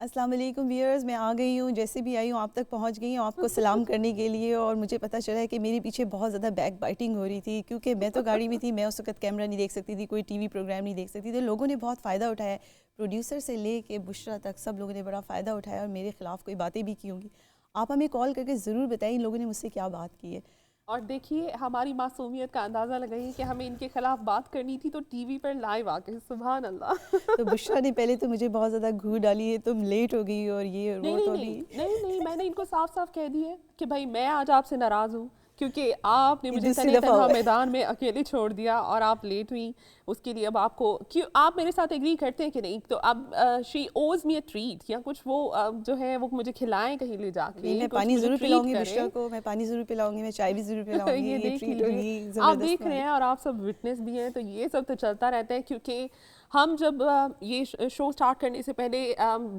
अस्सलाम वालेकुम व्यूअर्स, मैं आ गई हूँ, जैसे भी आई हूँ आप तक पहुँच गई हूँ आपको सलाम करने के लिए। और मुझे पता चला है कि मेरे पीछे बहुत ज़्यादा बैक बाइटिंग हो रही थी, क्योंकि मैं तो गाड़ी में थी, मैं उस वक्त कैमरा नहीं देख सकती थी, कोई टीवी प्रोग्राम नहीं देख सकती थी। लोगों ने बहुत फ़ायदा उठाया, प्रोड्यूसर से ले के बुशरा तक सब लोगों ने बड़ा फ़ायदा उठाया और मेरे ख़िलाफ़ कोई बातें भी की होंगी। आप हमें कॉल करके ज़रूर बताइए इन लोगों ने मुझसे क्या बात की है। और देखिए हमारी मासूमियत का अंदाज़ा लगाइए कि हमें इनके खिलाफ बात करनी थी तो टीवी पर लाइव आके सुभान अल्लाह। तो बुशरा ने पहले तो मुझे बहुत ज़्यादा घूर डाली है, तुम लेट हो गई और ये और नहीं वो, नहीं तो नहीं अभी नहीं नहीं मैंने इनको साफ साफ कह दी है कि भाई मैं आज आपसे नाराज़ हूँ क्योंकि आपने ये मुझे दूसरी तने दफ़ा तनहा हुआ है। मैदान में अकेले छोड़ दिया और आप लेट हुई। उसके लिए अब आपको क्यों आप मेरे साथ एग्री करते हैं कि नहीं? तो अब शी ओज मी अ ट्रीट या कुछ वो जो है वो मुझे खिलाएं कहीं ले नहीं, जाके मैं कुछ पानी मुझे ज़रूर ट्रीट पिलाऊँगी बुशरा करें। को, मैं पानी ज़रूर पिलाऊँगी, मैं चाय भी ज़रूर पिलाऊँगी, ये ये देख ट्रीट लीजिए, होगी आप ज़बरदस्त देख रहे तुम्हारी। हैं और आप सब विटनेस भी हैं, तो ये सब तो चलता रहता है क्योंकि हम जब ये शो स्टार्ट करने से पहले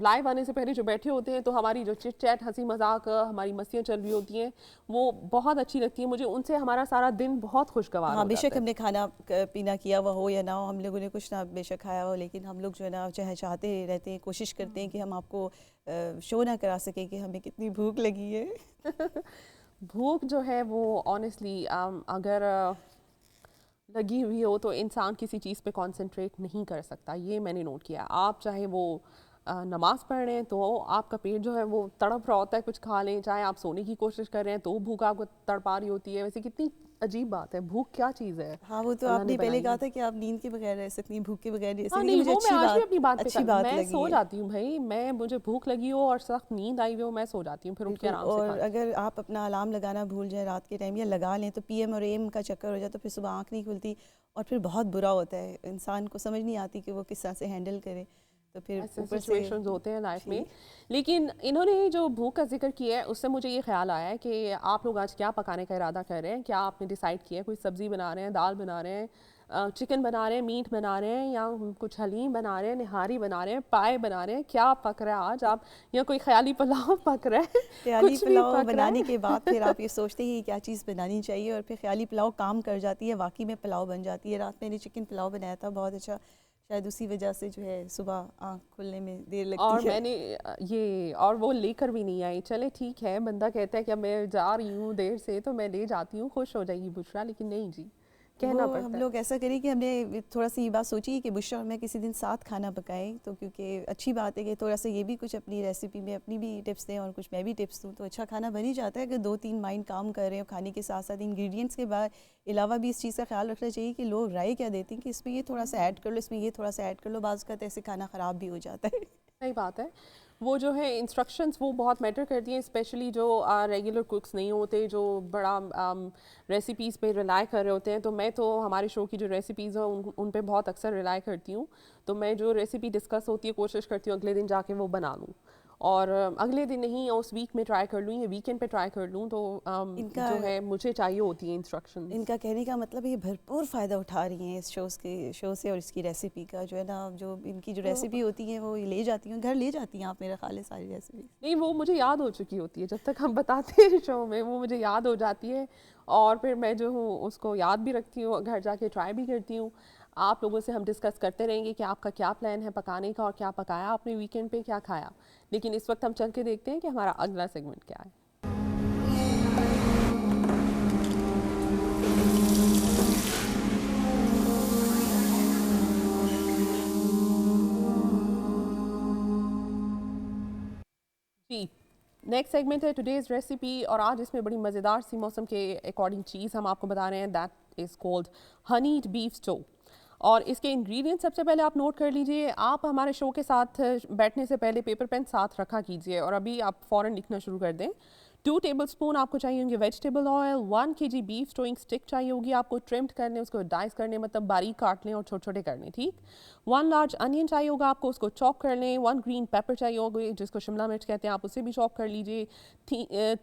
लाइव आने से पहले जो बैठे होते हैं तो हमारी जो चिट चैट हंसी मजाक हमारी मस्तियाँ चल रही होती हैं वो बहुत अच्छी लगती हैं मुझे। उनसे हमारा सारा दिन बहुत खुशगवार हाँ, हो बेशक जाता है। हमने खाना पीना किया हुआ हो या ना हो, हम लोगों ने कुछ ना बेशक खाया हो, लेकिन हम लोग जो है ना चाहे चाहते रहते हैं, कोशिश करते हैं कि हम आपको शो ना करा सकें कि हमें कितनी भूख लगी है। भूख जो है वो ऑनेस्टली अगर लगी हुई हो तो इंसान किसी चीज़ पे कंसंट्रेट नहीं कर सकता, ये मैंने नोट किया। आप चाहे वो नमाज़ पढ़ रहे हैं तो आपका पेट जो है वो तड़प रहा होता है कुछ खा लें, चाहे आप सोने की कोशिश कर रहे हैं तो भूख आपको तड़पा रही होती है। वैसे कितनी अजीब बात है, भूख क्या चीज़ है हाँ, वो तो अल्लाह ने आपने पहले बनाई कहा है। था कि आप नींद के बगैर रह सकती हैं, भूख के बगैर नहीं रह हाँ सकती, लेकिन नहीं, मुझे वो मैं आज भी अपनी बात पे अच्छी बात मैं लगी सो है। जाती हूँ भाई, मैं मुझे भूख लगी हो और सख्त नींद आई हुई हो मैं सो जाती हूँ, फिर उठ के बिल्कुल, आराम से और खा। अगर आप अपना अलार्म लगाना भूल जाएँ रात के टाइम या लगा लें तो पीएम और एएम का चक्कर हो जाए तो फिर सुबह आँख नहीं खुलती और फिर बहुत बुरा होता है, इंसान को समझ नहीं आती कि वो किस तरह से हैंडल करे, तो फिर ऐसे ऊपर से सिचुएशंस होते हैं लाइफ जी। में। लेकिन इन्होंने जो भूख का जिक्र किया है उससे मुझे ये ख्याल आया है कि आप लोग आज क्या पकाने का इरादा कर रहे हैं? क्या आपने डिसाइड किया है? कोई सब्ज़ी बना रहे हैं, दाल बना रहे हैं, चिकन बना रहे हैं, मीट बना रहे हैं या कुछ हलीम बना रहे हैं, निहारी बना रहे हैं, पाए बना रहे हैं, क्या पक रहा है आज? आप या कोई ख़याली पुलाव पक रहा है ख़याली कुछ भी पुलाव पक रहा बनाने के है। बाद फिर आप ये सोचते हैं कि क्या चीज़ बनानी चाहिए और फिर ख़याली पुलाव काम कर जाती है, वाक़ई में पुलाव बन जाती है। रात मैंने चिकन पुलाव बनाया था बहुत अच्छा, शायद उसी वजह से जो है सुबह आँख खुलने में देर लगती और है। मैंने ये और वो लेकर भी नहीं आई। चले ठीक है, बंदा कहता है कि अब मैं जा रही हूँ देर से तो मैं ले जाती हूँ, खुश हो जाएगी बुशरा, लेकिन नहीं जी, वो कहना हम पड़ता है। लोग ऐसा करें कि हमने थोड़ा-सा ये बात सोची कि बुशरा और मैं किसी दिन साथ खाना पकाएँ, तो क्योंकि अच्छी बात है कि थोड़ा-सा ये भी कुछ अपनी रेसिपी में अपनी भी टिप्स दें और कुछ मैं भी टिप्स दूँ, तो अच्छा खाना बन ही जाता है अगर 2-3 माइंड काम कर रहे हो खाने के साथ-साथ। इंग्रीडिएंट्स के बाद अलावा भी इस चीज़ का ख़्याल रखना चाहिए कि लोग राय क्या देते हैं कि इसमें ये थोड़ा-सा ऐड कर लो, इसमें ये थोड़ा-सा ऐड कर लो, बाज़ अवत ऐसे खाना ख़राब भी हो जाता है। सही बात है। वो जो है इंस्ट्रक्शंस वो बहुत मैटर करती हैं, स्पेशली जो रेगुलर कुक्स नहीं होते, जो बड़ा रेसिपीज़ पे रिलाय कर रहे होते हैं। तो मैं तो हमारे शो की जो रेसिपीज़ हैं उन पे बहुत अक्सर रिलाय करती हूँ। तो मैं जो रेसिपी डिस्कस होती है कोशिश करती हूँ अगले दिन जाके वो बना लूँ और अगले दिन नहीं उस वीक में ट्राई कर लूँ या वीकेंड पे ट्राई कर लूँ। तो इनका जो है मुझे चाहिए होती है इंस्ट्रक्शंस। इनका कहने का मतलब ये भरपूर फ़ायदा उठा रही हैं इस शो से और इसकी रेसिपी का जो है ना, जो इनकी जो रेसिपी होती है वो ले जाती हैं घर, ले जाती हैं आप मेरा ख़्याल है सारी रेसिपी। नहीं वो मुझे याद हो चुकी होती है, जब तक हम बताते हैं शो में वो मुझे याद हो जाती है और फिर मैं जो हूँ उसको याद भी रखती हूँ, घर जाके ट्राई भी करती हूँ। आप लोगों से हम डिस्कस करते रहेंगे कि आपका क्या प्लान है पकाने का और क्या पकाया आपने वीकेंड पे, क्या खाया। लेकिन इस वक्त हम चल के देखते हैं कि हमारा अगला सेगमेंट क्या है। जी, नेक्स्ट सेगमेंट है टुडेज़ रेसिपी और आज इसमें बड़ी मज़ेदार सी मौसम के अकॉर्डिंग चीज़ हम आपको बता रहे हैं, that is called honeyed beef stew. और इसके इंग्रेडिएंट सबसे पहले आप नोट कर लीजिए। आप हमारे शो के साथ बैठने से पहले पेपर पेन साथ रखा कीजिए और अभी आप फ़ौरन लिखना शुरू कर दें। 2 टेबलस्पून आपको चाहिए होंगे vegetable oil, 1 KG beef स्टोइंग stick चाहिए होगी आपको, ट्रिम्ड करने, उसको डाइस करने मतलब बारीक काट लें और छोटे छोटे कर लें, ठीक। 1 लार्ज अनियन चाहिए होगा आपको, उसको चॉप कर लें। 1 ग्रीन पेपर चाहिए होगा जिसको शिमला मिर्च कहते हैं, आप उसे भी चॉप कर लीजिए।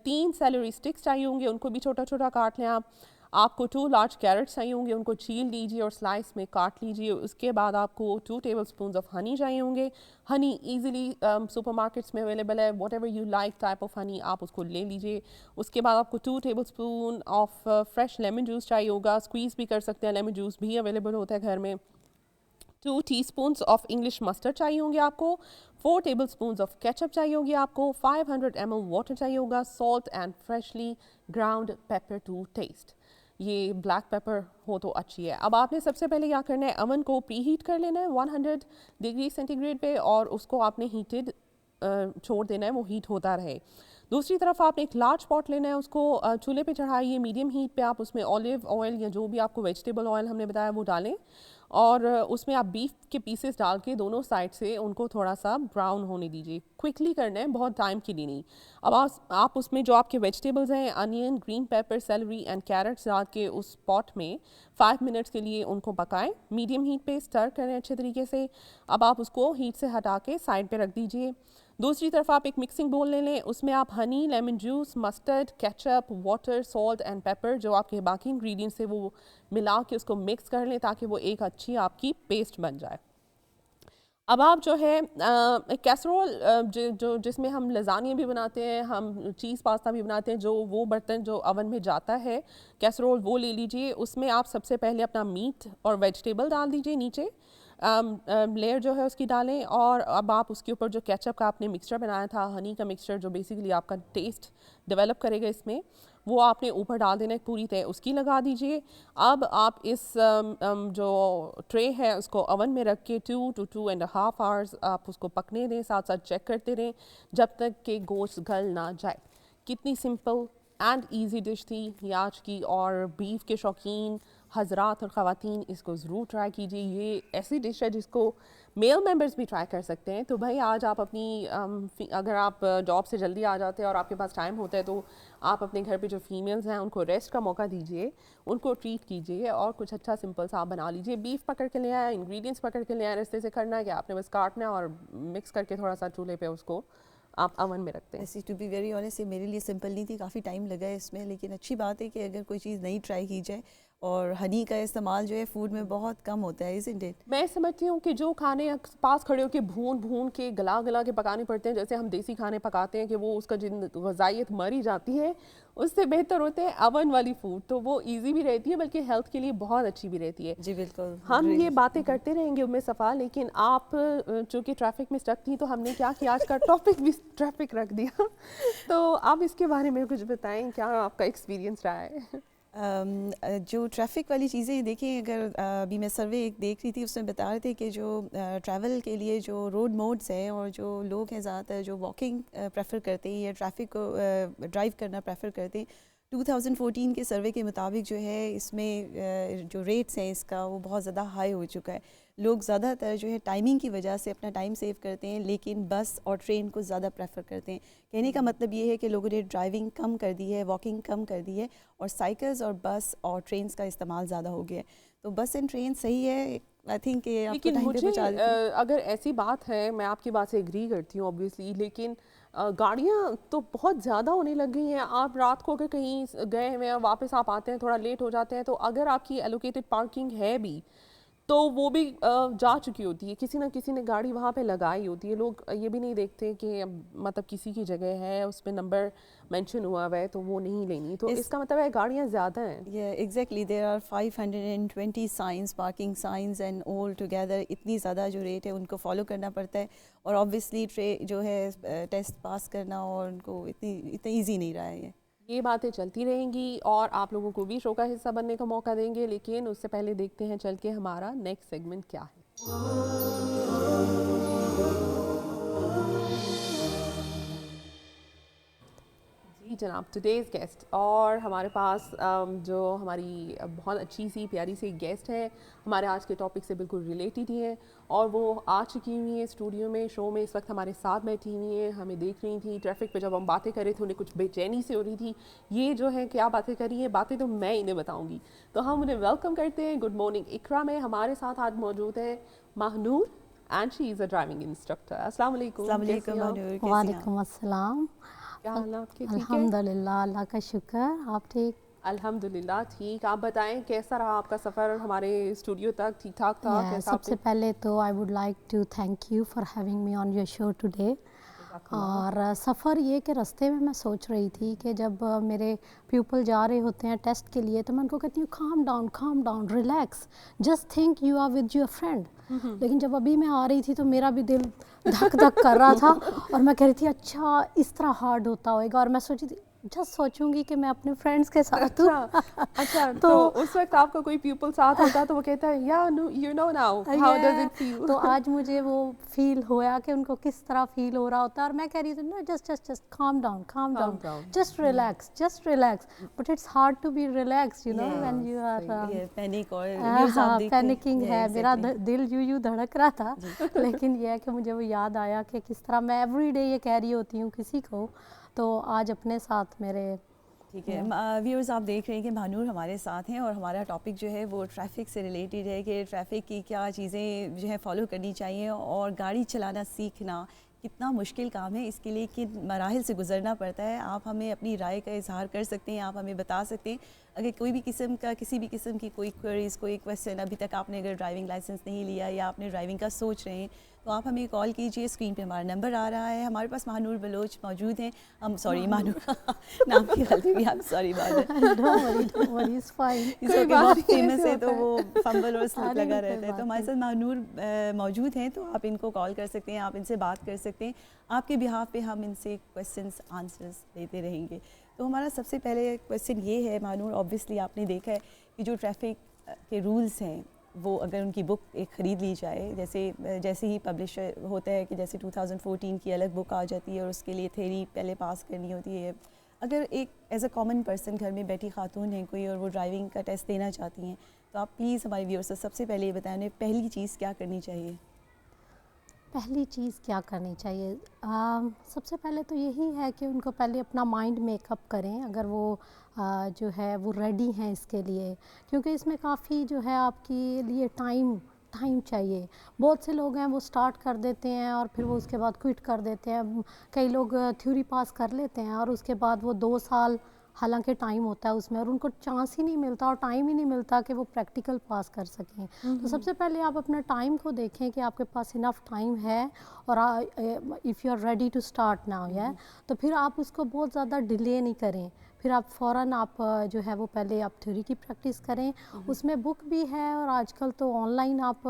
3 सैलरी स्टिक्स चाहिए होंगे, उनको भी छोटा छोटा काट लें आप। आपको 2 लार्ज कैरेट्स चाहिए होंगे, उनको छील लीजिए और स्लाइस में काट लीजिए। उसके बाद आपको 2 टेबलस्पून ऑफ हनी चाहिए होंगे। हनी ईजिली सुपरमार्केट्स में अवेलेबल है, what ever you like type of honey आप उसको ले लीजिए। उसके बाद आपको 2 tablespoon of fresh lemon juice चाहिए होगा, स्क्वीज़ भी कर सकते हैं, लेमन जूस भी अवेलेबल होता है घर में। 2 टीस्पून्स ऑफ इंग्लिश मस्टर्ड चाहिए होंगे आपको, 4 टेबलस्पून्स ऑफ केचप चाहिए होंगी आपको, 500 ml वाटर चाहिए होगा, salt and freshly ground pepper to taste. ये ब्लैक पेपर हो तो अच्छी है। अब आपने सबसे पहले क्या करना है, अवन को प्री हीट कर लेना है 100 डिग्री सेंटीग्रेड पे, और उसको आपने हीटेड छोड़ देना है, वो हीट होता रहे। दूसरी तरफ आपने एक लार्ज पॉट लेना है, उसको चूल्हे पे चढ़ाइए मीडियम हीट पे। आप उसमें ऑलिव ऑयल या जो भी आपको वेजिटेबल ऑयल हमने बताया वो डालें, और उसमें आप बीफ के पीसेस डाल के दोनों साइड से उनको थोड़ा सा ब्राउन होने दीजिए। क्विकली करना है, बहुत टाइम के लिए नहीं। अब आप उसमें जो आपके वेजिटेबल्स हैं, onion, green pepper, celery and carrots डाल के उस पॉट में 5 मिनट्स के लिए उनको पकाएं। मीडियम हीट पे स्टर करें अच्छे तरीके से। अब आप उसको हीट से हटा के साइड पे रख दीजिए। दूसरी तरफ आप एक मिक्सिंग बोल ले लें, उसमें आप Honey, lemon juice, mustard, ketchup, water, salt and paper जो आपके बाकी इंग्रेडिएंट्स है वो मिला के उसको मिक्स कर लें, ताकि वो एक अच्छी आपकी पेस्ट बन जाए। अब आप जो है कैसरोल जो जिसमें हम लजानिया भी बनाते हैं, हम चीज़ पास्ता भी बनाते हैं, जो वो बर्तन जो अवन में जाता है कैसरोल, वो ले लीजिए। उसमें आप सबसे पहले अपना मीट और वेजिटेबल डाल दीजिए नीचे, लेयर जो है उसकी डालें, और अब आप उसके ऊपर जो केचप का आपने मिक्सचर बनाया था, हनी का मिक्सचर जो बेसिकली आपका टेस्ट डेवलप करेगा इसमें, वो आपने ऊपर डाल देना है, पूरी तय उसकी लगा दीजिए। अब आप इस जो ट्रे है उसको ओवन में रख के 2 to 2.5 आवर्स आप उसको पकने दें, साथ साथ चेक करते रहें जब तक कि गोश्त गल ना जाए। कितनी सिंपल एंड ईजी डिश थी ये आज की, और बीफ के शौकीन हजरात और ख़वातीन इसको ज़रूर ट्राई कीजिए। ये ऐसी डिश है जिसको मेल मेंबर्स भी ट्राई कर सकते हैं। तो भाई आज आप अपनी अगर आप जॉब से जल्दी आ जाते हैं और आपके पास टाइम होता है, तो आप अपने घर पे जो फीमेल्स हैं उनको रेस्ट का मौका दीजिए, उनको ट्रीट कीजिए, और कुछ अच्छा सिंपल सा आप बना लीजिए। बीफ पकड़ के ले आया, इंग्रेडिएंट्स पकड़ के ले आया, रास्ते से करना है कि आपने बस काटना है और मिक्स करके थोड़ा सा चूल्हे पे उसको आप अवन में रखते हैं। ऐसी टू बी वेरी ऑनेस्ट ये मेरे लिए सिंपल नहीं थी, काफ़ी टाइम लगा है इसमें, लेकिन अच्छी बात है कि अगर कोई चीज़ नई ट्राई की जाए, और हनी का इस्तेमाल जो है फूड में बहुत कम होता है, इज़न्ट इट? मैं समझती हूँ कि जो खाने पास खड़े होकर भून भून के गला गला के पकाने पड़ते हैं, जैसे हम देसी खाने पकाते हैं कि वो उसका जिन ग़िज़ाइयत मरी जाती है, उससे बेहतर होते हैं अवन वाली फूड। तो वो इजी भी रहती है, बल्कि हेल्थ के लिए बहुत अच्छी भी रहती है। जी बिल्कुल। हम ये बातें करते रहेंगे उम्मे सफ़ा, लेकिन आप चूँकि ट्रैफिक में स्टक थी, तो हमने क्या किया, आज का टॉपिक भी ट्रैफिक रख दिया। तो आप इसके बारे में कुछ बताएं, क्या आपका एक्सपीरियंस रहा है? जो ट्रैफ़िक वाली चीज़ें देखिए, अगर अभी मैं सर्वे एक देख रही थी, उसमें बता रहे थे कि जो ट्रैवल के लिए जो रोड मोड्स हैं, और जो लोग हैं ज़्यादातर जो वॉकिंग प्रेफर करते हैं या ट्रैफिक को ड्राइव करना प्रेफर करते हैं, 2014 के सर्वे के मुताबिक जो है इसमें जो रेट्स हैं इसका वो बहुत ज़्यादा हाई हो चुका है। लोग ज़्यादातर जो है टाइमिंग की वजह से अपना टाइम सेव करते हैं, लेकिन बस और ट्रेन को ज़्यादा प्रेफर करते हैं। कहने का मतलब ये है कि लोगों ने ड्राइविंग कम कर दी है, वॉकिंग कम कर दी है, और साइकिल्स और बस और ट्रेन्स का इस्तेमाल ज़्यादा हो गया है। तो बस एंड ट्रेन सही है, आई थिंक कि आपको लेकिन टाइम पे मुझे पहुंचा देती है। अगर ऐसी बात है, मैं आपकी बात से एग्री करती हूँ ऑब्वियसली, लेकिन गाड़ियाँ तो बहुत ज़्यादा होने लग गई हैं। आप रात को अगर कहीं गए हुए हैं, वापस आप आते हैं, थोड़ा लेट हो जाते हैं, तो अगर आपकी एलोकेटेड पार्किंग है भी, तो वो भी जा चुकी होती है, किसी ना किसी ने गाड़ी वहाँ पे लगाई होती है। लोग ये भी नहीं देखते कि मतलब किसी की जगह है, उस पर नंबर मेंशन हुआ हुआ है, तो वो नहीं लेनी। तो इसका मतलब है गाड़ियाँ ज़्यादा हैं। Yeah, exactly. There are 520 signs, parking signs and all together. इतनी ज़्यादा जो रेट है उनको फॉलो करना पड़ता है, और ऑब्वियसली जो है टेस्ट पास करना और उनको इतना ईजी नहीं रहा है ये बातें चलती रहेंगी, और आप लोगों को भी शो का हिस्सा बनने का मौका देंगे, लेकिन उससे पहले देखते हैं चल के हमारा नेक्स्ट सेगमेंट क्या है। जी जनाब, टुडेज़ गेस्ट, और हमारे पास जो हमारी बहुत अच्छी सी प्यारी सी गेस्ट है, हमारे आज के टॉपिक से बिल्कुल रिलेटेड ही है, और वो आ चुकी हुई है स्टूडियो में, शो में इस वक्त हमारे साथ बैठी हुई हैं, हमें देख रही थी। ट्रैफिक पे जब हम बातें कर रहे थे, उन्हें कुछ बेचैनी से हो रही थी, ये जो है क्या बातें कर रही है, बातें तो मैं इन्हें बताऊँगी। तो हम उन्हें वेलकम करते हैं। गुड मॉर्निंग इकरा में हमारे साथ आज मौजूद है Mahnoor, and she is a driving instructor. अस्सलाम वालेकुम। अस्सलाम वालेकुम, कैसी हैं आप? वालेकुम अस्सलाम। क्या हाल है आपके? ठीक है, अल्हम्दुलिल्लाह, अल्लाह का शुक्र। आप ठीक? अल्हम्दुलिल्लाह ठीक। आप बताएं कैसा रहा आपका सफ़र हमारे स्टूडियो तक? ठीक ठाक था? कैसा सबसे आपने? पहले तो I would like to thank you for having me on your show today. और सफ़र ये कि रास्ते में मैं सोच रही थी कि जब मेरे प्यूपल जा रहे होते हैं टेस्ट के लिए तो मैं उनको कहती हूँ calm down, relax, just think you are with your friend. लेकिन जब अभी मैं आ रही थी तो मेरा भी दिल धक धक कर रहा था और मैं कह रही थी अच्छा इस तरह हार्ड होता होएगा, और मैं सोची थी जस्ट सोचूंगी कि मैं अपने फ्रेंड्स के साथ हूँ। अच्छा तो उस वक्त आपका कोई पीपल साथ होता तो वो कहता है या you know now how does it feel. तो आज मुझे वो फील होया कि उनको किस तरह फील हो रहा होता है, और मैं कह रही थी ना just calm down, just relax, but it's hard to be relaxed, you know, when you are panic और पैनिकिंग है। मेरा दिल यूं धड़क रहा था लेकिन यह है कि मुझे वो याद आया कि किस तरह मैं एवरीडे ये कह रही होती हूँ किसी को, तो आज अपने साथ मेरे। ठीक है व्यूअर्स, आप देख रहे हैं कि महानूर हमारे साथ हैं और हमारा टॉपिक जो है वो ट्रैफिक से रिलेटेड है कि ट्रैफिक की क्या चीज़ें जो है फॉलो करनी चाहिए और गाड़ी चलाना सीखना कितना मुश्किल काम है, इसके लिए किन मराहिल से गुजरना पड़ता है। आप हमें अपनी राय का इजहार कर सकते हैं, आप हमें बता सकते हैं अगर कोई भी किसी भी किस्म की कोई क्वेरीज कोई क्वेश्चन अभी तक आपने अगर ड्राइविंग लाइसेंस नहीं लिया या आपने ड्राइविंग का सोच रहे हैं तो आप हमें कॉल कीजिए। स्क्रीन पे हमारा नंबर आ रहा है। हमारे पास महानूर बलोच मौजूद हैं। हम सॉरी महानूर नाम की गलती भी, आप सॉरी बात है बहुत फेमस है तो वो फंबल और स्लिप लगा रहता है। तो हमारे साथ महानूर मौजूद हैं, तो आप इनको कॉल कर सकते हैं, आप इनसे बात कर सकते हैं। आपके बिहाफ पे हम इनसे क्वेश्चंस आंसर्स देते रहेंगे। तो हमारा सबसे पहले क्वेश्चन ये है महानूर, ऑब्वियसली आपने देखा है कि जो ट्रैफिक के रूल्स हैं वो अगर उनकी बुक एक ख़रीद ली जाए, जैसे ही पब्लिश होता है कि जैसे 2014 की अलग बुक आ जाती है और उसके लिए थ्योरी पहले पास करनी होती है। अगर एक एज अ कॉमन पर्सन घर में बैठी खातून है कोई और वो ड्राइविंग का टेस्ट देना चाहती हैं तो आप प्लीज़ हमारे व्यूअर्स से सबसे पहले ये बताएं उन्हें पहली चीज़ क्या करनी चाहिए। पहली चीज़ क्या करनी चाहिए, सबसे पहले तो यही है कि उनको पहले अपना माइंड मेकअप करें अगर वो जो है वो रेडी हैं इसके लिए, क्योंकि इसमें काफ़ी जो है आपके लिए टाइम चाहिए। बहुत से लोग हैं वो स्टार्ट कर देते हैं और फिर वो उसके बाद क्विट कर देते हैं। कई लोग थ्योरी पास कर लेते हैं और उसके बाद वो 2 साल हालांकि टाइम होता है उसमें और उनको चांस ही नहीं मिलता और टाइम ही नहीं मिलता कि वो प्रैक्टिकल पास कर सकें। तो सबसे पहले आप अपना टाइम को देखें कि आपके पास इनफ टाइम है और if you are ready to start now है तो फिर आप उसको बहुत ज़्यादा डिले नहीं करें। फिर आप फ़ौरन आप जो है वो पहले आप थ्योरी की प्रैक्टिस करें। उसमें बुक भी है और आजकल तो ऑनलाइन आप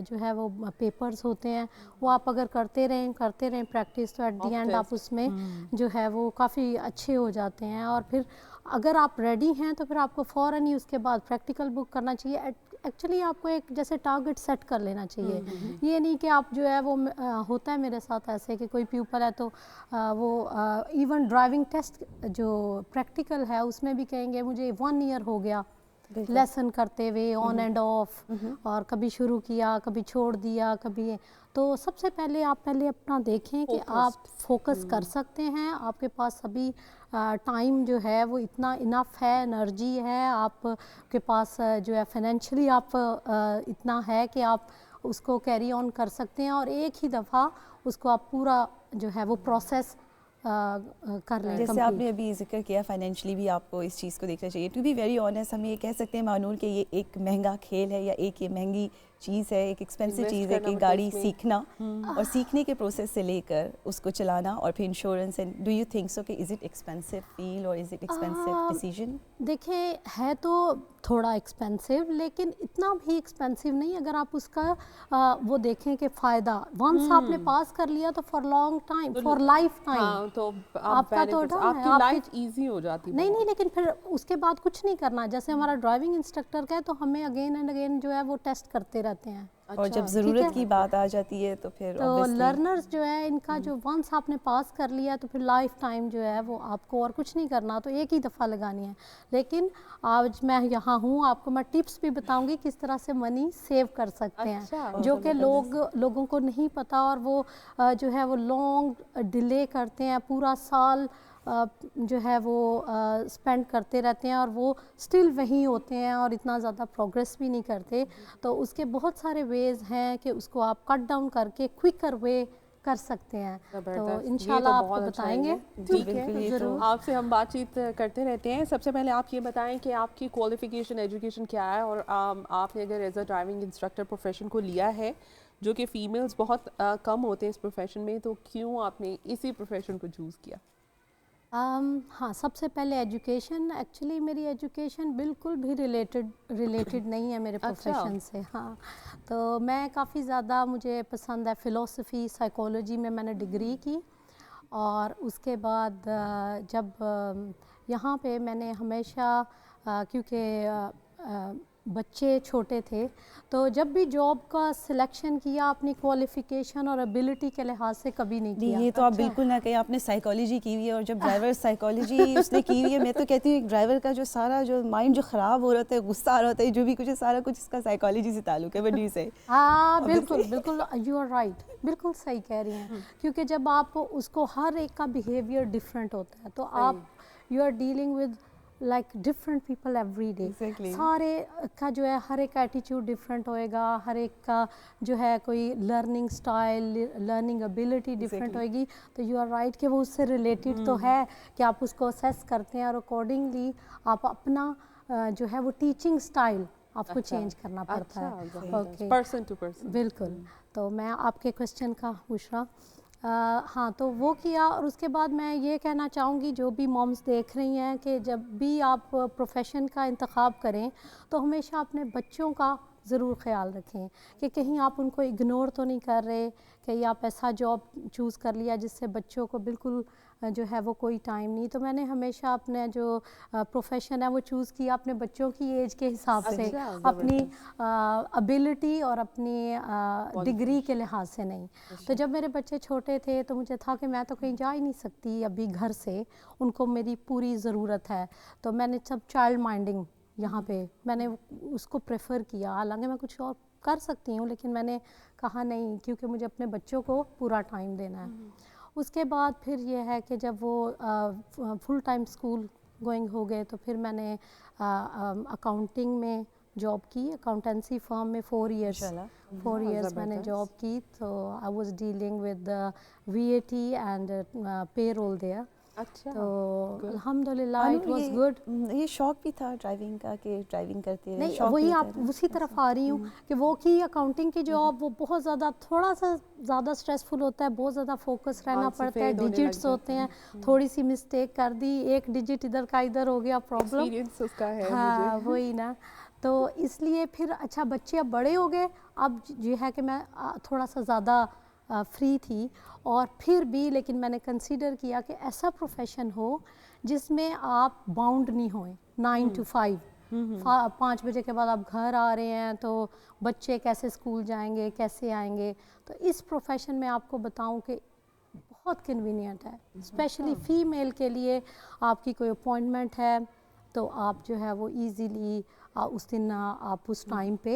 जो है वो पेपर्स होते हैं वो आप अगर करते रहें प्रैक्टिस तो एट दी एंड आप उसमें जो है वो काफ़ी अच्छे हो जाते हैं। और फिर अगर आप रेडी हैं तो फिर आपको फ़ौरन ही उसके बाद प्रैक्टिकल बुक करना चाहिए। एक्चुअली आपको एक जैसे टारगेट सेट कर लेना चाहिए। ये नहीं कि आप जो है वो होता है मेरे साथ ऐसे कि कोई प्यूपल है तो वो इवन ड्राइविंग टेस्ट जो प्रैक्टिकल है उसमें भी कहेंगे मुझे 1 ईयर हो गया लेसन करते हुए ऑन एंड ऑफ, और कभी शुरू किया कभी छोड़ दिया कभी। तो सबसे पहले आप अपना देखें कि आप फोकस कर सकते हैं, आपके पास अभी टाइम जो है वो इतना इनफ है, एनर्जी है आपके पास जो है फाइनेंशियली आप इतना है कि आप उसको कैरी ऑन कर सकते हैं और एक ही दफ़ा उसको आप पूरा जो है वो प्रोसेस कर लें। जैसे आपने अभी जिक्र किया फाइनेंशियली भी आपको इस चीज़ को देखना चाहिए। टू बी वेरी ऑनेस्ट हम ये कह सकते हैं मानूर कि ये एक महंगा खेल है या एक ये महंगी चीज़ है, एक एक्सपेंसिव चीज़ है कि गाड़ी सीखना और सीखने के प्रोसेस से लेकर उसको चलाना और फिर insurance. And do you think so कि इज़ इट एक्सपेंसिव फील और इज़ इट एक्सपेंसिव डिसीजन? देखिए है तो थोड़ा एक्सपेंसिव लेकिन इतना भी एक्सपेंसिव नहीं अगर आप उसका वो देखें कि फ़ायदा वंस आपने पास कर लिया तो for long time for life time तो आपका तो आपकी लाइफ इजी हो जाती है। नहीं लेकिन फिर उसके बाद कुछ नहीं करना। जैसे हमारा ड्राइविंग इंस्ट्रक्टर का है तो हमें अगेन एंड अगेन जो है वो टेस्ट करते रहते हैं। और जब ज़रूरत की बात आ जाती है तो फिर तो लर्नर्स जो है इनका जो वंस आपने पास कर लिया तो फिर लाइफ टाइम जो है वो आपको और कुछ नहीं करना, तो एक ही दफ़ा लगानी है। लेकिन आज मैं यहाँ हूँ आपको मैं टिप्स भी बताऊंगी किस तरह से मनी सेव कर सकते हैं जो कि लोगों को नहीं पता और वो जो है वो लॉन्ग डिले करते हैं, पूरा साल जो है वो स्पेंड करते रहते हैं और वो स्टिल वहीं होते हैं और इतना ज़्यादा प्रोग्रेस भी नहीं करते। तो उसके बहुत सारे वेज़ हैं कि उसको आप कट डाउन करके क्विकर वे कर सकते हैं। तो इंशाल्लाह आपको बताएंगे। ठीक है, ज़रूर आपसे हम बातचीत करते रहते हैं। सबसे पहले आप ये बताएं कि आपकी क्वालिफिकेशन एजुकेशन क्या है और आपने अगर as a driving instructor profession को लिया है जो कि फ़ीमेल्स बहुत कम होते हैं इस प्रोफेशन में, तो क्यों आपने इसी प्रोफेशन को चूज़ किया? हाँ, सबसे पहले एजुकेशन, एक्चुअली मेरी एजुकेशन बिल्कुल भी रिलेटेड नहीं है मेरे अच्छा। प्रोफेशन से। हाँ, तो मैं काफ़ी ज़्यादा, मुझे पसंद है फ़िलोसफ़ी, साइकोलॉजी में मैंने डिग्री की। और उसके बाद जब यहाँ पे मैंने हमेशा क्योंकि बच्चे छोटे थे, तो जब भी जॉब का सिलेक्शन किया अपनी क्वालिफ़िकेशन और एबिलिटी के लिहाज से कभी नहीं नहीं, किया। ये तो आप अच्छा। बिल्कुल ना कहें, आपने साइकोलॉजी की हुई है और जब ड्राइवर साइकोलॉजी उसने की हुई है, मैं तो कहती हूँ एक ड्राइवर का जो सारा जो माइंड जो ख़राब हो रहा होता है, गुस्सा आ रहा होता है, जो भी कुछ है, सारा कुछ इसका साइकोलॉजी से ताल्लुक है, वजह से हाँ, बिल्कुल, ऑब्वियसली। बिल्कुल, यू आर राइट, बिल्कुल सही कह रही हैं। क्योंकि जब आप उसको, हर एक का बिहेवियर डिफरेंट होता है, तो आप, you are dealing with like different people every day. Exactly. सारे का जो है, हर एक एटीट्यूड डिफरेंट होएगा, हर एक का जो है कोई learning style, learning ability different Exactly. होएगी। तो यू आर राइट कि वो उससे रिलेटेड तो है कि आप उसको असेस करते हैं और अकॉर्डिंगली आप अपना जो है वो टीचिंग स्टाइल आपको अच्छा। चेंज करना पड़ता अच्छा, है। ज़बरदस्त। Okay, person to person. बिल्कुल। तो मैं आपके क्वेश्चन का बुशरा, हाँ, तो वो किया। और उसके बाद मैं ये कहना चाहूँगी, जो भी मॉम्स देख रही हैं, कि जब भी आप प्रोफेशन का इंतखाब करें तो हमेशा अपने बच्चों का ज़रूर ख्याल रखें कि कहीं आप उनको इग्नोर तो नहीं कर रहे, कि आप ऐसा जॉब चूज़ कर लिया जिससे बच्चों को बिल्कुल जो है वो कोई टाइम नहीं। तो मैंने हमेशा अपने जो प्रोफेशन है वो चूज़ किया अपने बच्चों की एज के हिसाब से, अच्छा, अपनी ज़बरदस्त। एबिलिटी और अपनी डिग्री के लिहाज से नहीं। तो जब मेरे बच्चे छोटे थे तो मुझे था कि मैं तो कहीं जा ही नहीं सकती अभी घर से, उनको मेरी पूरी ज़रूरत है। तो मैंने सब चाइल्ड माइंडिंग यहाँ पे मैंने उसको प्रेफर किया। हालांकि मैं कुछ और कर सकती हूँ, लेकिन मैंने कहा नहीं, क्योंकि मुझे अपने बच्चों को पूरा टाइम देना है। उसके बाद फिर ये है कि जब वो फुल टाइम स्कूल गोइंग हो गए, तो फिर मैंने अकाउंटिंग में जॉब की, अकाउंटेंसी फर्म में 4 इयर्स माशाल्लाह। 4 हाँ, इयर्स मैंने ज़बरदस्त। जॉब की। तो I was dealing with VAT and payroll there. अच्छा, तो गुड। अल्हम्दुलिल्लाह अनु, इट वाज गुड। ये शौक भी था ड्राइविंग का कि ड्राइविंग करते रहे, नहीं, शौक वही भी था आप ना? उसी तरफ आ रही हूँ कि वो की अकाउंटिंग की जॉब वो बहुत ज़्यादा, थोड़ा सा ज़्यादा स्ट्रेसफुल होता है, बहुत ज़्यादा फोकस रहना हाथ पड़ता है, सफ़ेद होने लग डिजिट्स होते जाते हैं, हैं। थोड़ी सी मिस्टेक कर दी, एक डिजिट इधर का इधर हो गया, प्रॉब्लम। एक्सपीरियंस उसका है मुझे। हाँ, वही ना। तो इसलिए फिर अच्छा, बच्चे अब बड़े हो गए, अब ये है कि मैं थोड़ा सा ज़्यादा फ्री थी। और फिर भी लेकिन मैंने कंसीडर किया कि ऐसा प्रोफेशन हो जिसमें आप बाउंड नहीं होएं 9 to 5। 5 बजे के बाद आप घर आ रहे हैं, तो बच्चे कैसे स्कूल जाएंगे, कैसे आएंगे। तो इस प्रोफेशन में आपको बताऊं कि बहुत कन्वीनियंट है, स्पेशली फ़ीमेल के लिए। आपकी कोई अपॉइंटमेंट है तो आप जो है वो इजीली उस दिन आप उस टाइम पे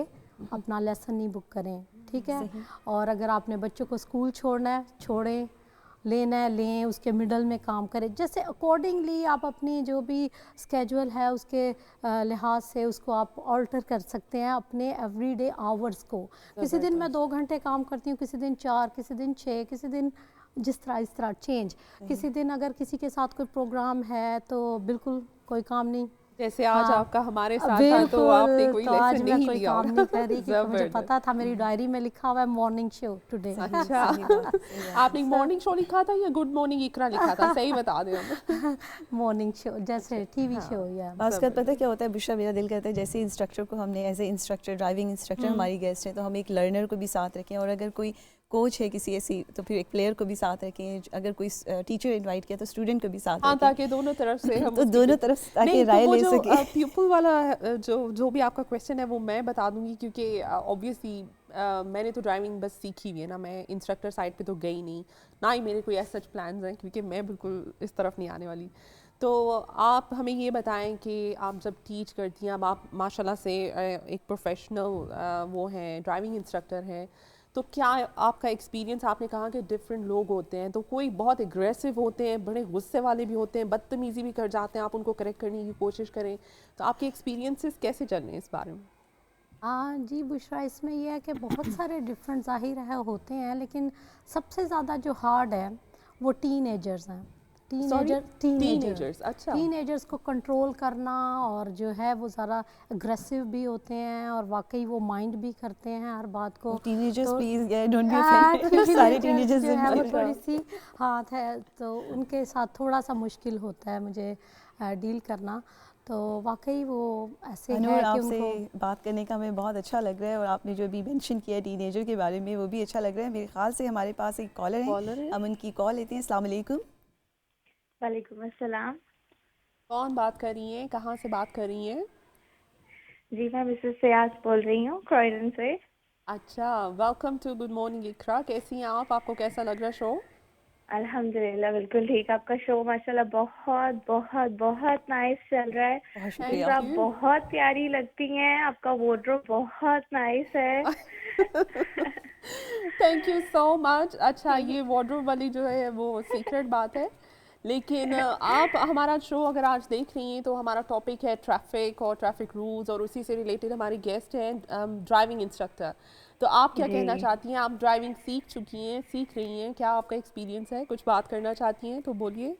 अपना लेसन नहीं बुक करें, ठीक है। सही। और अगर आपने बच्चों को स्कूल छोड़ना है, छोड़ें, लेना है लें, उसके मिडल में काम करें, जैसे अकॉर्डिंगली आप अपनी जो भी स्केड्यूल है उसके लिहाज से उसको आप ऑल्टर कर सकते हैं अपने एवरीडे आवर्स को। किसी दिन मैं 2 घंटे काम करती हूँ, किसी दिन 4, किसी दिन 6, किसी दिन जिस तरह इस तरह चेंज। किसी दिन अगर किसी के साथ कोई प्रोग्राम है तो बिल्कुल कोई काम नहीं। जैसे आज हाँ, आपका हमारे साथ था, तो आपने बिल्कुल, कोई तो आज लेसन मैं नहीं कोई लिया काम होगा। नहीं कर रही क्योंकि मुझे ज़बरदस्त। पता था, मेरी डायरी में लिखा हुआ है मॉर्निंग शो टुडे। अच्छा, सही बात है। आपने मॉर्निंग शो लिखा था या गुड मॉर्निंग इकरा लिखा था? सही बता दें हमें। मॉर्निंग शो जैसे टीवी हाँ, शो या आजकल पता है क्या होता है बुशरा, मेरा दिल करता है जैसे इंस्ट्रक्टर को हमने as a instructor, driving instructor हमारी गेस्ट हैं, तो हम एक लर्नर को भी साथ रखें, और अगर कोई कोच है किसी ऐसी तो फिर एक प्लेयर को भी साथ रखें, अगर कोई टीचर इनवाइट किया तो स्टूडेंट को भी साथ हाँ, रखें, ताकि दोनों तरफ से हम तो उसकी दोनों पिक- तरफ से ताकि नहीं, तो राय वो ले जो सके। प्यूपल वाला जो भी आपका क्वेश्चन है वो मैं बता दूंगी, क्योंकि ऑब्वियसली मैंने तो ड्राइविंग बस सीखी हुई है ना, मैं इंस्ट्रक्टर साइड पे तो गई नहीं, ना ही मेरे कोई ऐसे सच प्लान्स हैं, क्योंकि मैं बिल्कुल इस तरफ नहीं आने वाली। तो आप हमें ये बताएं कि आप जब टीच करती हैं, अब आप माशाल्लाह से एक प्रोफेशनल वो हैं, ड्राइविंग इंस्ट्रक्टर हैं, तो क्या आपका एक्सपीरियंस, आपने कहा कि डिफरेंट लोग होते हैं, तो कोई बहुत एग्रेसिव होते हैं, बड़े गुस्से वाले भी होते हैं, बदतमीज़ी भी कर जाते हैं, आप उनको करेक्ट करने की कोशिश करें, तो आपके एक्सपीरियंसेस कैसे चल रहे हैं इस बारे में? हाँ जी बुशरा, इसमें यह है कि बहुत सारे डिफरेंट ज़ाहिर है होते हैं, लेकिन सबसे ज़्यादा जो हार्ड है वो टीन एजर्स हैं। टीनेजर्स, अच्छा। टीनेजर्स को कंट्रोल करना, और जो है वो ज़्यादा अग्रेसिव भी होते हैं और वाकई वो माइंड भी करते हैं हर बात को। टीनेजर्स तो प्लीज डोंट बी ऑफेंडेड, सारे टीनेजर्स जो है वो अच्छा। थोड़ी सी हाथ है, तो उनके साथ थोड़ा सा मुश्किल होता है मुझे डील करना। तो वाकई वो ऐसे है अनूर, कि आपसे उनको बात करने का हमें बहुत अच्छा लग रहा है, और आपने जो अभी मेंशन किया टीनेजर के बारे में वो भी अच्छा लग रहा है। मेरे ख्याल से हमारे पास एक कॉलर कॉलर है, है, हम उनकी कॉल लेते हैं। अस्सलाम वालेकुम। वालेकुम अस्सलाम। कौन बात कर रही हैं, कहाँ से बात कर रही हैं? जी मैं मिसेस फयाज बोल रही हूँ क्रॉयडन से। अच्छा, वेलकम टू गुड मॉर्निंग इकरा। कैसी हैं आप, आपको कैसा लग रहा है शो? अल्हम्दुलिल्लाह बिल्कुल ठीक। आपका शो माशाल्लाह बहुत बहुत बहुत नाइस चल रहा है। बहुत थैंक शुक्रिया। आप यू। बहुत प्यारी लगती हैं, आपका वार्डरोब बहुत नाइस है। Thank you so much. अच्छा, ये वार्डरोब वाली जो है वो सीक्रेट बात है, लेकिन आप हमारा शो अगर आज देख रही हैं तो हमारा टॉपिक है ट्रैफिक और ट्रैफिक रूल्स, और उसी से रिलेटेड हमारी गेस्ट हैं ड्राइविंग इंस्ट्रक्टर। तो आप क्या कहना जी चाहती हैं? आप ड्राइविंग सीख चुकी हैं, सीख रही हैं, क्या आपका एक्सपीरियंस है? कुछ बात करना चाहती हैं तो बोलिए।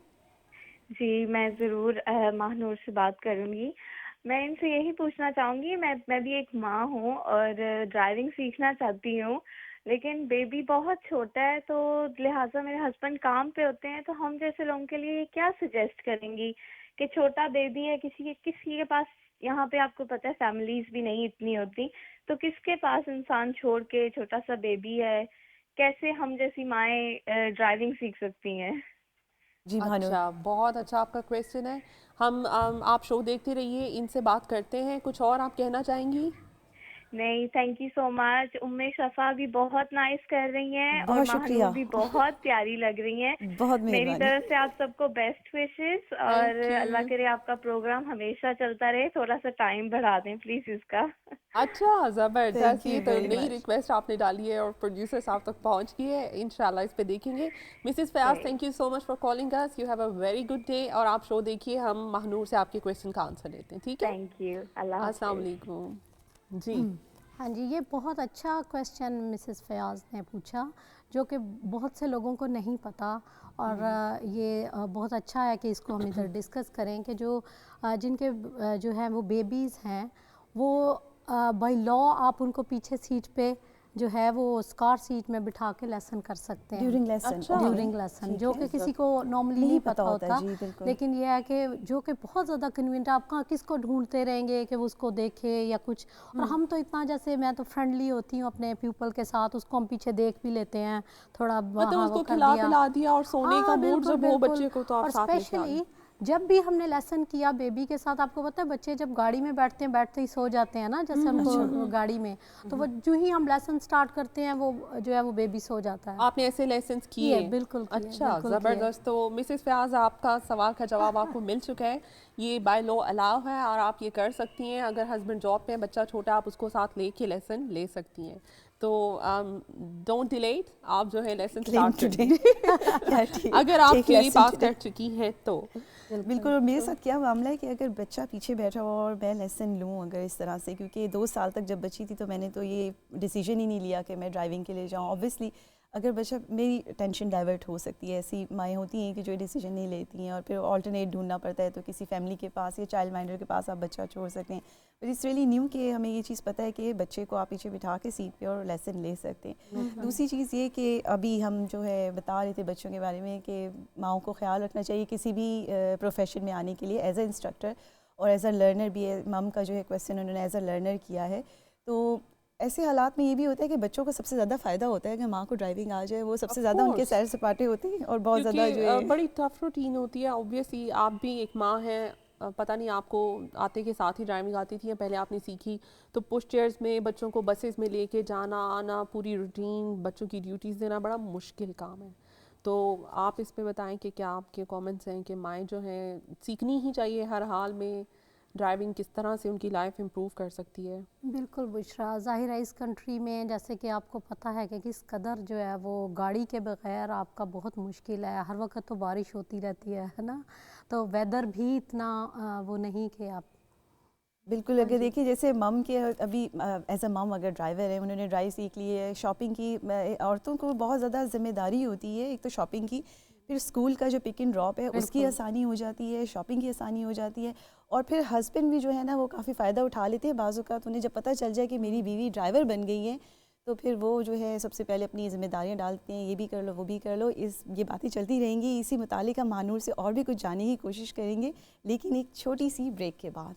जी मैं ज़रूर महानूर से बात करूँगी। मैं इनसे यही पूछना चाहूँगी, मैं भी एक माँ हूँ और ड्राइविंग सीखना चाहती हूँ, लेकिन बेबी बहुत छोटा है, तो लिहाजा मेरे हस्बैंड काम पे होते हैं। तो हम जैसे लोगों के लिए क्या सजेस्ट करेंगी कि छोटा बेबी है, किसी के पास, यहाँ पे आपको पता है फैमिलीज भी नहीं इतनी होती, तो किसके पास इंसान छोड़ के, छोटा सा बेबी है, कैसे हम जैसी माएँ ड्राइविंग सीख सकती हैं? जी भानु। अच्छा, बहुत अच्छा आपका क्वेश्चन है। हम आप शो देखते रहिए, इनसे बात करते हैं। कुछ और आप कहना चाहेंगी? नहीं, थैंक यू सो मच। उम्मे शफ़ा भी बहुत नाइस कर रही हैं और बहुत महानूर शुक्रिया, भी बहुत प्यारी लग रही हैं। बहुत मेरी मेहरबानी। तरफ से आप सबको बेस्ट विशेस, और थैंक अल्लाह यू। करे आपका प्रोग्राम हमेशा चलता रहे। थोड़ा-सा टाइम बढ़ा दें प्लीज़ इसका। अच्छा, ज़बरदस्त! थैंक ये यू तो वेरी नई मच। रिक्वेस्ट आपने डाली है और प्रोड्यूसर साहब तक पहुंच गई है। इंशाल्लाह इस पे देखेंगे। Mrs Fayaz, ji, thank you so much for calling us. You have a very good day, और आप शो देखिए, हम महानूर से आपके क्वेश्चन का आंसर लेते हैं, ठीक है? Thank you. अल्लाह अस्सलाम हाफ़िज़। वालेकुम। जी। हाँ जी, ये बहुत अच्छा क्वेश्चन मिसेस फयाज़ ने पूछा, जो कि बहुत से लोगों को नहीं पता। और ये बहुत अच्छा है कि इसको हम इधर डिस्कस करें कि जो जिनके जो है वो बेबीज़ हैं, वो बाय लॉ आप उनको पीछे सीट पे जो है वो कार सीट में बिठा के लेसन कर सकते हैं, ड्यूरिंग लेसन, अच्छा। ओके, ड्यूरिंग लेसन, ठीक जो है। कि किसी को नॉर्मली नहीं पता है होता। जी, बिल्कुल। लेकिन ये है कि जो कि बहुत ज़्यादा कन्वीनियंट, आप कहाँ किसको ढूंढते रहेंगे कि वो उसको देखे या कुछ। और हम तो इतना, जैसे मैं तो फ्रेंडली होती हूँ अपने पीपल के साथ, उसको हम पीछे देख भी लेते हैं, थोड़ा मतलब हाँ वो उसको कर खिला दिया। पिला दिया और सोने का हाँ मूड बिल्कुल जब हो बिल्कुल। बच्चे को, तो आप और साथ लेके आ गए। स्पेशली जब भी हमने लेसन किया बेबी के साथ, आपको पता है बच्चे जब गाड़ी में बैठते हैं, बैठते ही सो जाते हैं ना, जैसे उनको गाड़ी में, तो वो जो ही हम लेसन स्टार्ट करते हैं वो जो है वो बेबी सो जाता है। आपने ऐसे लेसन्स किए? किए, बिल्कुल किए, अच्छा, बिल्कुल किए। ज़बरदस्त। तो मिसेस फयाज़, आपका सवाल का जवाब आपको मिल चुका है। ये बाय लॉ अलाउ है और आप ये कर सकती हैं। अगर हस्बैंड जॉब पे है, बच्चा छोटा, आप उसको साथ लेके लेसन ले सकती हैं। तो डोंट डिले इट, आप जो है लेसन क्लेम स्टार्ट कर टुडे। दीजिए। या अगर आप टेक थ्योरी लेसन पास टुडे। कर चुकी हैं तो। बिल्कुल। और मेरे साथ क्या मामला है कि अगर बच्चा पीछे बैठा हो और मैं लेसन लूँ अगर इस तरह से, क्योंकि 2 साल तक जब बच्ची थी तो मैंने तो ये डिसीजन ही नहीं लिया कि मैं ड्राइविंग के लिए जाऊँ। ऑब्वियसली अगर बच्चा, मेरी टेंशन डाइवर्ट हो सकती है, ऐसी माएँ होती हैं कि जो डिसीजन नहीं लेती हैं और फिर ऑल्टरनेट ढूंढना पड़ता है, तो किसी फैमिली के पास या चाइल्ड माइंडर के पास आप बच्चा छोड़ सकते हैं। बट इट्स रियली न्यू कि हमें ये चीज़ पता है कि बच्चे को आप पीछे बिठा के सीट पे और लेसन ले सकते हैं। दूसरी चीज़ ये कि अभी हम जो है बता रहे थे बच्चों के बारे में कि माओं को ख्याल रखना चाहिए किसी भी प्रोफेशन में आने के लिए, एज अ इंस्ट्रक्टर और एज अ लर्नर भी है। मम का जो है क्वेश्चन उन्होंने एज अ लर्नर किया है, तो ऐसे हालात में ये भी होता है कि बच्चों को सबसे ज़्यादा फ़ायदा होता है कि माँ को ड्राइविंग आ जाए। वो सबसे ऑफ ज़्यादा उनके कोर्स, सैर सपाटे होते हैं और बहुत ज़्यादा क्योंकि जो है बड़ी टफ रूटीन होती है। ऑब्वियसली आप भी एक माँ हैं, पता नहीं आपको आते के साथ ही ड्राइविंग आती थी या पहले आपने सीखी। तो पुश चेयर्स में बच्चों को बसेस में लेके जाना आना, पूरी रूटीन, बच्चों की ड्यूटीज़ देना बड़ा मुश्किल काम है। तो आप इस पे बताएं कि क्या आपके कमेंट्स हैं कि माएँ जो हैं सीखनी ही चाहिए हर हाल में ड्राइविंग, किस तरह से उनकी लाइफ इम्प्रूव कर सकती है? बिल्कुल बुशरा, ज़ाहिर है इस कंट्री में जैसे कि आपको पता है कि किस कदर जो है वो गाड़ी के बगैर आपका बहुत मुश्किल है। हर वक्त तो बारिश होती रहती है ना, तो वेदर भी इतना वो नहीं कि आप। बिल्कुल। हाँ अगर जी। देखिए जैसे मम के अभी एज अ मम अगर ड्राइवर है, उन्होंने ड्राइव सीख ली है, शॉपिंग की, औरतों को बहुत ज़्यादा जिम्मेदारी होती है, एक तो शॉपिंग की, फिर स्कूल का जो पिक एंड ड्रॉप है उसकी बिल्कुल। आसानी हो जाती है, शॉपिंग की आसानी हो जाती है, और फिर हस्बैंड भी जो है ना वो काफ़ी फ़ायदा उठा लेते हैं। बाज़ औक़ात उन्हें जब पता चल जाए कि मेरी बीवी ड्राइवर बन गई है, तो फिर वो जो है सबसे पहले अपनी ज़िम्मेदारियाँ डालते हैं, ये भी कर लो, वो भी कर लो। ये बातें चलती रहेंगी। इसी मुतालिक हम महानूर से और भी कुछ जानने की कोशिश करेंगे, लेकिन एक छोटी सी ब्रेक के बाद।